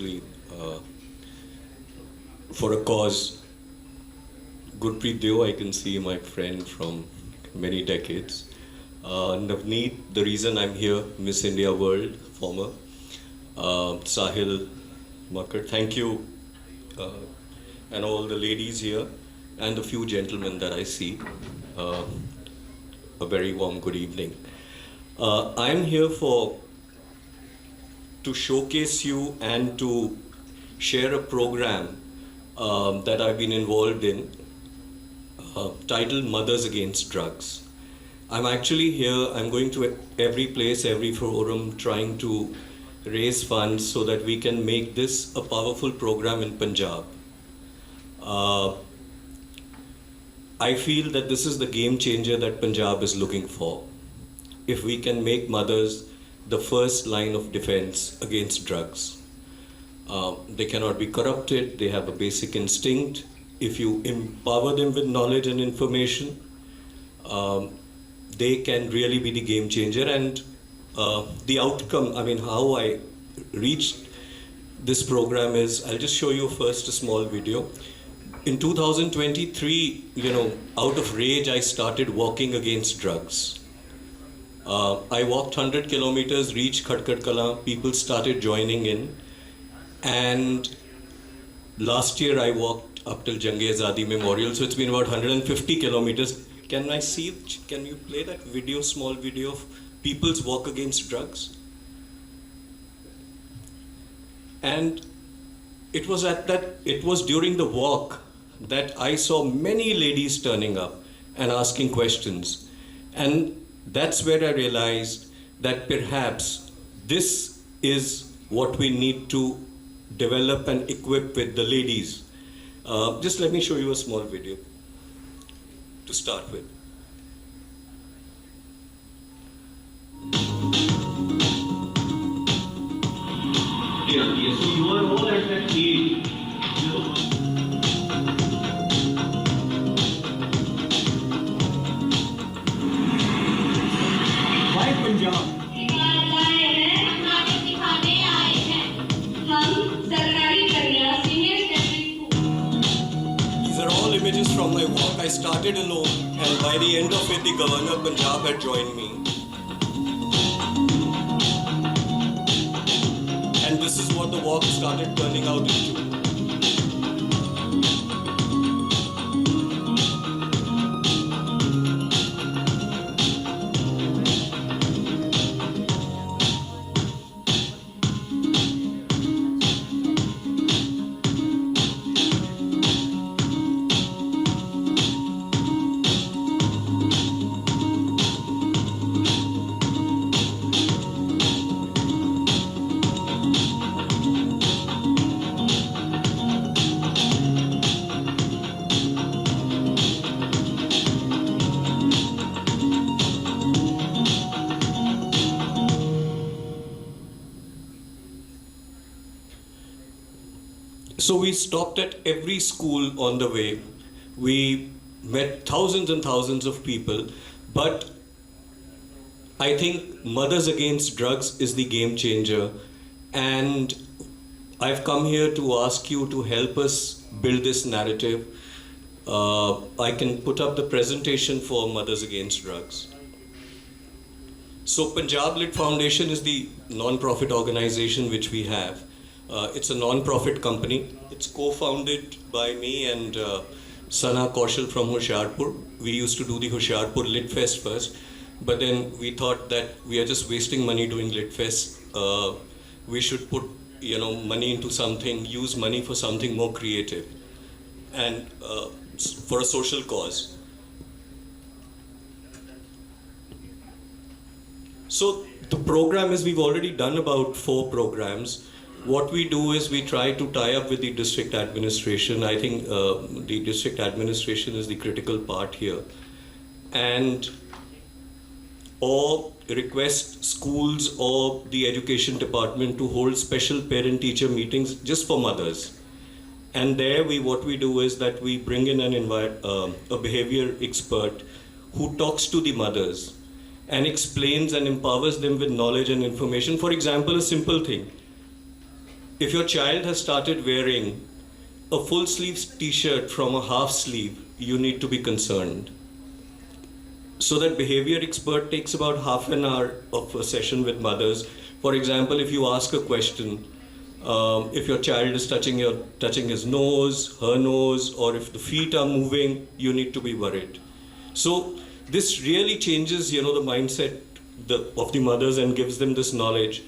actually for a cause. Gurpreet Deo, I can see my friend from many decades. Navneet, the reason I'm here, Miss India World, former. Sahil Makar, thank you, and all the ladies here, and the few gentlemen that I see. A very warm good evening. I'm here to showcase you and to share a program that I've been involved in, titled Mothers Against Drugs. I'm actually here, I'm going to every place, every forum, trying to raise funds so that we can make this a powerful program in Punjab. I feel that this is the game changer that Punjab is looking for. If we can make mothers the first line of defense against drugs. They cannot be corrupted, they have a basic instinct. If you empower them with knowledge and information, they can really be the game changer. And the outcome, I mean, how I reached this program is, I'll just show you first a small video. In 2023, out of rage, I started walking against drugs. I walked 100 kilometers, reached Khadkar Kala, people started joining in. And last year I walked up till Jange-e-Azadi Memorial, so it's been about 150 kilometers. Can you play that video, small video of people's walk against drugs? And it was during the walk that I saw many ladies turning up and asking questions. And that's where I realized that perhaps this is what we need to develop and equip with the ladies. Just let me show you a small video to start with. Yes, so you are all at that age. Why Punjab? These are all images from my walk. I started alone, and by the end of it, the Governor of Punjab had joined me. And this is what the walk started turning out into. So we stopped at every school on the way. We met thousands and thousands of people, but I think Mothers Against Drugs is the game changer. And I've come here to ask you to help us build this narrative. I can put up the presentation for Mothers Against Drugs. So Punjab Lit Foundation is the non-profit organization which we have. It's a non-profit company. It's co-founded by me and Sana Kaushal from Hoshiarpur. We used to do the Hoshiarpur Lit Fest first, but then we thought that we are just wasting money doing Lit Fest. We should put money into something, use money for something more creative and for a social cause. So the program is, we've already done about 4 programs. What we do is we try to tie up with the district administration. I think the district administration is the critical part here. And or request schools or the education department to hold special parent-teacher meetings just for mothers. And there what we do is that we bring in a behavior expert who talks to the mothers and explains and empowers them with knowledge and information. For example, a simple thing. if your child has started wearing a full sleeve t-shirt from a half sleeve, you need to be concerned. So that behavior expert takes about half an hour of a session with mothers. For example, if you ask a question, if your child is touching his nose, her nose, or if the feet are moving, you need to be worried. So this really changes, the mindset of the mothers and gives them this knowledge.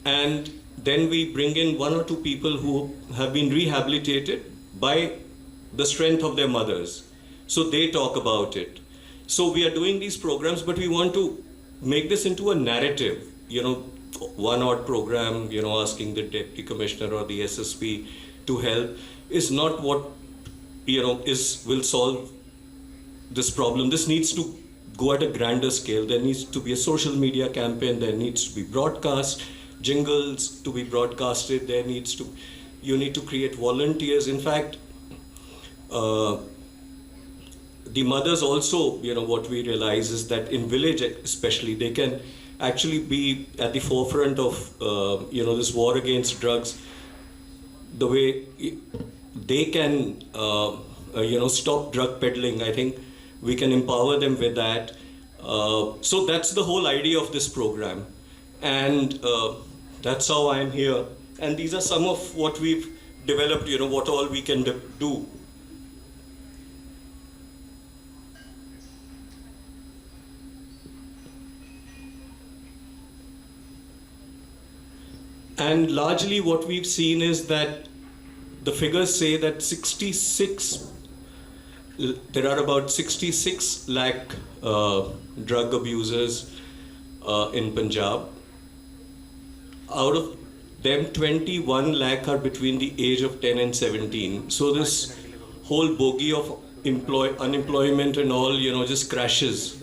And then we bring in one or two people who have been rehabilitated by the strength of their mothers. So they talk about it. So we are doing these programs, but we want to make this into a narrative, one odd program, asking the deputy commissioner or the SSP to help is not what, will solve this problem. This needs to go at a grander scale. There needs to be a social media campaign. There needs to be broadcast, jingles to be broadcasted. You need to create volunteers. In fact, the mothers also, what we realize is that in village especially, they can actually be at the forefront of, this war against drugs. The way they can, stop drug peddling, I think we can empower them with that. So that's the whole idea of this program. And that's how I'm here. And these are some of what we've developed, what all we can do. And largely what we've seen is that the figures say that there are about 66 lakh drug abusers in Punjab. Out of them, 21 lakh are between the age of 10 and 17. So this whole bogey of unemployment and all, just crashes.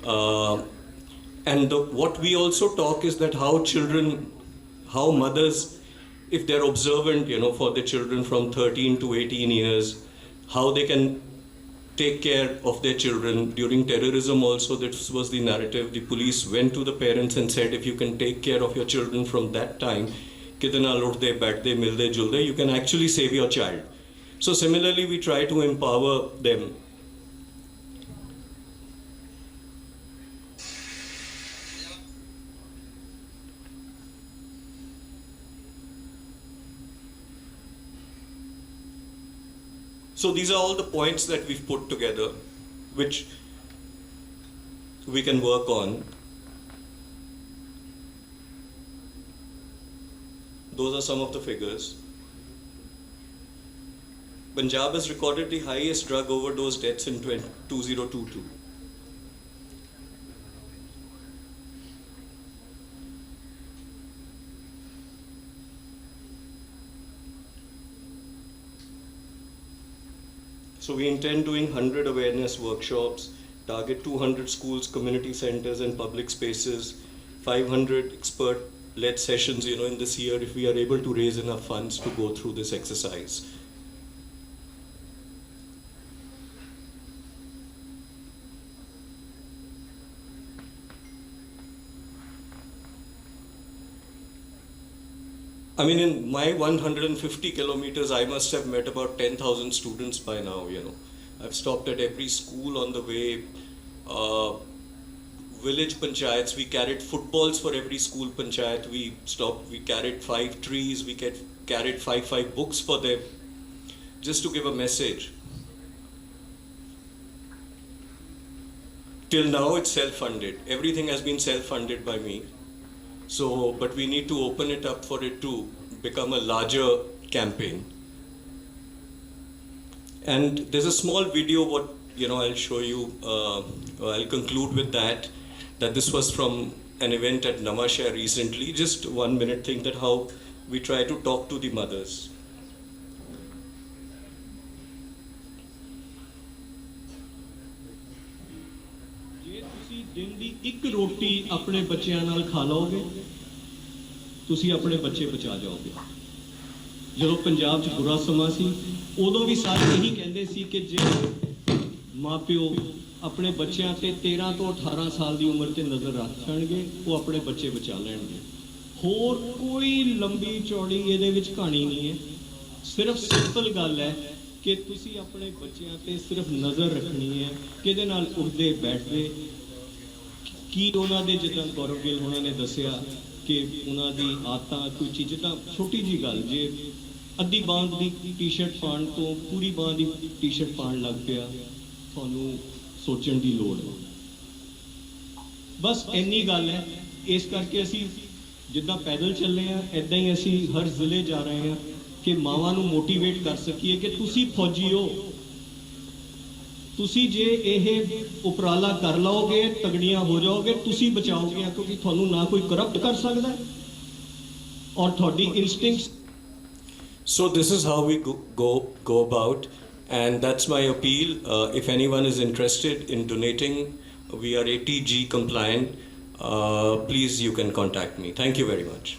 And what we also talk is that how mothers, if they're observant, for the children from 13 to 18 years, how they can take care of their children. During terrorism also, this was the narrative. The police went to the parents and said, if you can take care of your children from that time, kitna lutde, baithde, milde, julde, you can actually save your child. So similarly, we try to empower them. So these are all the points that we've put together, which we can work on. Those are some of the figures. Punjab has recorded the highest drug overdose deaths in 2022. So we intend doing 100 awareness workshops, target 200 schools, community centers and public spaces, 500 expert-led sessions, in this year if we are able to raise enough funds to go through this exercise. I mean, in my 150 kilometers, I must have met about 10,000 students by now, I've stopped at every school on the way. Village panchayats, we carried footballs for every school panchayat. We carried 5 trees, we carried 5 books for them, just to give a message. Till now, it's self-funded. Everything has been self-funded by me. So, but we need to open it up for it to become a larger campaign. And there's a small video, I'll show you, I'll conclude with that this was from an event at Namashare recently, just 1 minute thing, that how we try to talk to the mothers. दिन दी एक रोटी अपने बच्चों नाल खा लोगे, तुसी अपने बच्चे बचा जाओगे। जो पंजाब च बुरा समा सी, उदों भी सारे यही कहते सी कि जे माँ प्यो अपने बच्चों ते 13 तो 18 साल की उम्र ते नज़र रखणगे, वो अपने बच्चे बचा लेंगे। ਹੋਰ ਕੋਈ ਲੰਬੀ ਚੌੜੀ ਇਹਦੇ ਵਿੱਚ ਕਹਾਣੀ ਨਹੀਂ ਹੈ। ਸਿਰਫ ਸਿੰਪਲ ਗੱਲ ਹੈ ਕਿ ਤੁਸੀਂ ਆਪਣੇ ਬੱਚਿਆਂ ਤੇ ਸਿਰਫ ਨਜ਼ਰ ਰੱਖਣੀ ਹੈ ਕਿ ਇਹਦੇ ਨਾਲ ਉੱਠਦੇ ਬੈਠਦੇ ਕੀ ਉਹਨਾਂ ਦੇ, ਜਿੱਦਾਂ ਗੌਰਵ ਗਿੱਲ ਹੋਣਾ ਨੇ ਦੱਸਿਆ ਕਿ ਉਹਨਾਂ ਦੀ ਆਦਤਾਂ ਕੋਈ ਚੀਜ਼, ਤਾਂ ਛੋਟੀ ਜੀ ਗੱਲ, ਜੇ ਅੱਧੀ ਬਾਂਹ ਦੀ ਟੀ-ਸ਼ਰਟ ਪਾਉਣ ਤੋਂ ਪੂਰੀ ਬਾਂਹ ਦੀ ਟੀ-ਸ਼ਰਟ ਪਾਉਣ ਲੱਗ ਪਿਆ, ਤੁਹਾਨੂੰ ਸੋਚਣ ਦੀ ਲੋੜ ਹੈ। ਬਸ ਇੰਨੀ ਗੱਲ ਹੈ। ਇਸ ਕਰਕੇ ਅਸੀਂ ਜਿੱਦਾਂ ਪੈਦਲ ਚੱਲੇ ਆ, ਇੱਦਾਂ ਹੀ ਅਸੀਂ ਹਰ ਜ਼ਿਲ੍ਹੇ ਜਾ ਰਹੇ ਹਾਂ ਕਿ ਮਾਵਾਂ ਨੂੰ ਮੋਟੀਵੇਟ ਕਰ ਸਕੀਏ ਕਿ ਤੁਸੀਂ ਫੌਜੀ ਹੋ, ਤੁਸੀਂ ਜੇ ਇਹ ਉਪਰਾਲਾ ਕਰ ਲਓਗੇ, ਤਗੜੀਆਂ ਹੋ ਜਾਓਗੇ, ਤੁਸੀਂ ਬਚਾਓਗੇ, ਕਿਉਂਕਿ ਤੁਹਾਨੂੰ ਨਾ ਕੋਈ ਕਰਪਟ ਕਰ ਸਕਦਾ ਔਰ ਤੁਹਾਡੀ ਇਨਸਟਿੰਕਟਸ। So this is how we go about, and that's my appeal. If anyone is interested in donating, we are ATG compliant. Please, you can contact me. Thank you very much.